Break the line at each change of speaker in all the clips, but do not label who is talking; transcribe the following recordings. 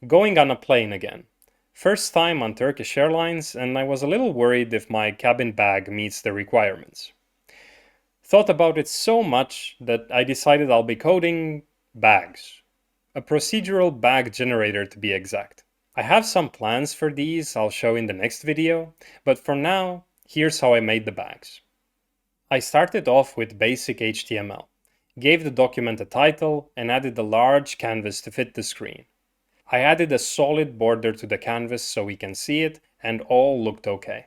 Going on a plane again. First time on Turkish Airlines, and I was a little worried if my cabin bag meets the requirements. Thought about it so much that I decided I'll be coding bags. A procedural bag generator to be exact. I have some plans for these I'll show in the next video, but for now, here's how I made the bags. I started off with basic HTML, gave the document a title, and added a large canvas to fit the screen. I added a solid border to the canvas so we can see it, and all looked okay.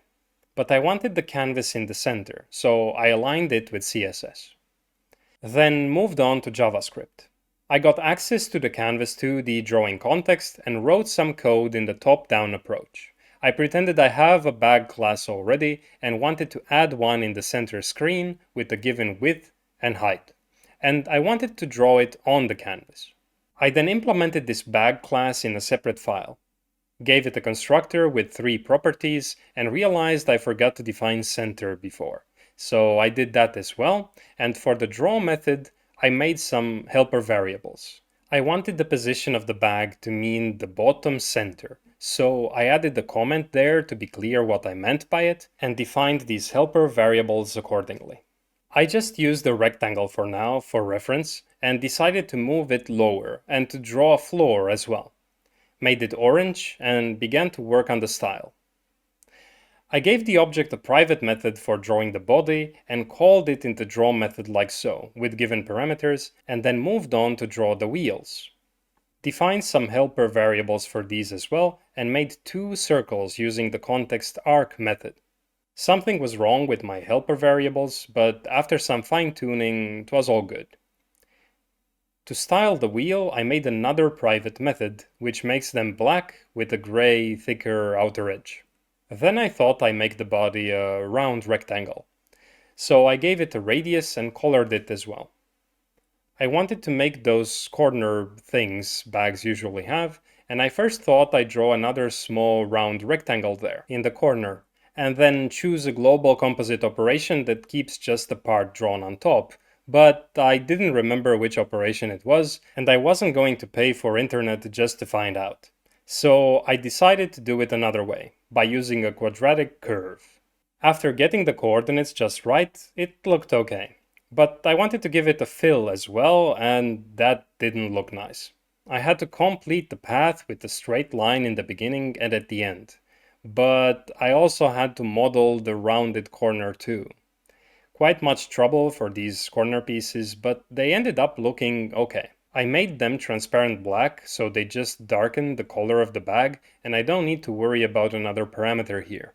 But I wanted the canvas in the center, so I aligned it with CSS. Then moved on to JavaScript. I got access to the Canvas 2D drawing context and wrote some code in the top-down approach. I pretended I have a bag class already and wanted to add one in the center screen with a given width and height. And I wanted to draw it on the canvas. I then implemented this bag class in a separate file, gave it a constructor with 3 properties, and realized I forgot to define center before. So I did that as well, and for the draw method, I made some helper variables. I wanted the position of the bag to mean the bottom center, so I added a comment there to be clear what I meant by it, and defined these helper variables accordingly. I just used a rectangle for now for reference, and decided to move it lower and to draw a floor as well. Made it orange and began to work on the style. I gave the object a private method for drawing the body and called it in the draw method like so, with given parameters, and then moved on to draw the wheels. Defined some helper variables for these as well, and made 2 circles using the context arc method. Something was wrong with my helper variables, but after some fine-tuning, it was all good. To style the wheel, I made another private method, which makes them black with a gray, thicker outer edge. Then I thought I'd make the body a round rectangle. So I gave it a radius and colored it as well. I wanted to make those corner things bags usually have, and I first thought I'd draw another small round rectangle there, in the corner, and then choose a global composite operation that keeps just the part drawn on top. But I didn't remember which operation it was, and I wasn't going to pay for internet just to find out. So I decided to do it another way, by using a quadratic curve. After getting the coordinates just right, it looked okay. But I wanted to give it a fill as well, and that didn't look nice. I had to complete the path with a straight line in the beginning and at the end. But I also had to model the rounded corner too. Quite much trouble for these corner pieces, but they ended up looking okay. I made them transparent black, so they just darken the color of the bag, and I don't need to worry about another parameter here.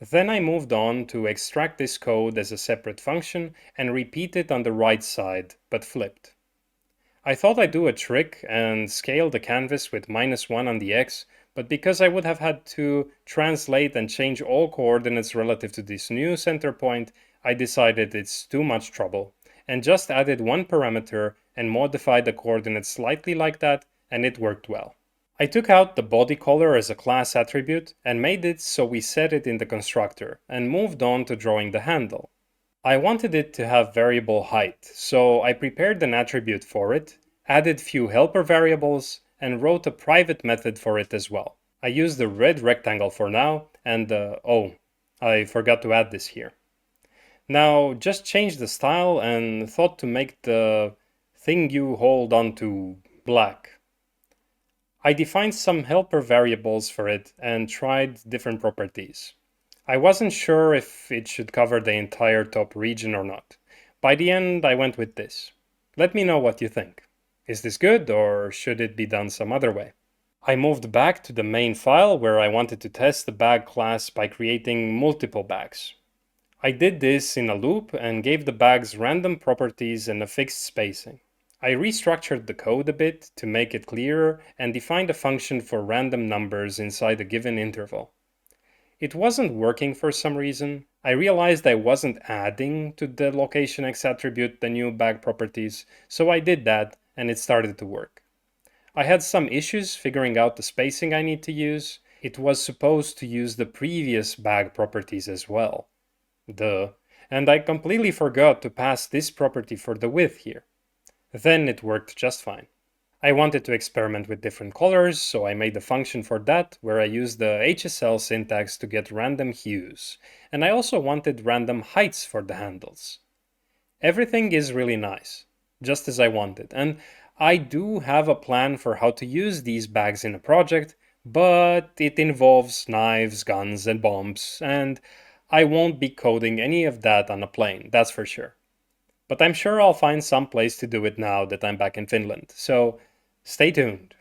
Then I moved on to extract this code as a separate function and repeat it on the right side, but flipped. I thought I'd do a trick and scale the canvas with -1 on the x, but because I would have had to translate and change all coordinates relative to this new center point, I decided it's too much trouble, and just added 1 parameter and modified the coordinates slightly like that, and it worked well. I took out the body color as a class attribute and made it so we set it in the constructor, and moved on to drawing the handle. I wanted it to have variable height, so I prepared an attribute for it, added few helper variables, and wrote a private method for it as well. I used the red rectangle for now, and oh, I forgot to add this here. Now just change the style and thought to make the thing you hold onto black. I defined some helper variables for it and tried different properties. I wasn't sure if it should cover the entire top region or not. By the end, I went with this. Let me know what you think. Is this good, or should it be done some other way? I moved back to the main file where I wanted to test the bag class by creating multiple bags. I did this in a loop and gave the bags random properties and a fixed spacing. I restructured the code a bit to make it clearer and defined a function for random numbers inside a given interval. It wasn't working for some reason. I realized I wasn't adding to the location x attribute the new bag properties, so I did that and it started to work. I had some issues figuring out the spacing I need to use. It was supposed to use the previous bag properties as well. Duh. And I completely forgot to pass this property for the width here. Then it worked just fine. I wanted to experiment with different colors, so I made a function for that where I used the HSL syntax to get random hues. And I also wanted random heights for the handles. Everything is really nice, just as I wanted. And I do have a plan for how to use these bags in a project, but it involves knives, guns, and bombs, and I won't be coding any of that on a plane, that's for sure. But I'm sure I'll find some place to do it now that I'm back in Finland, so stay tuned.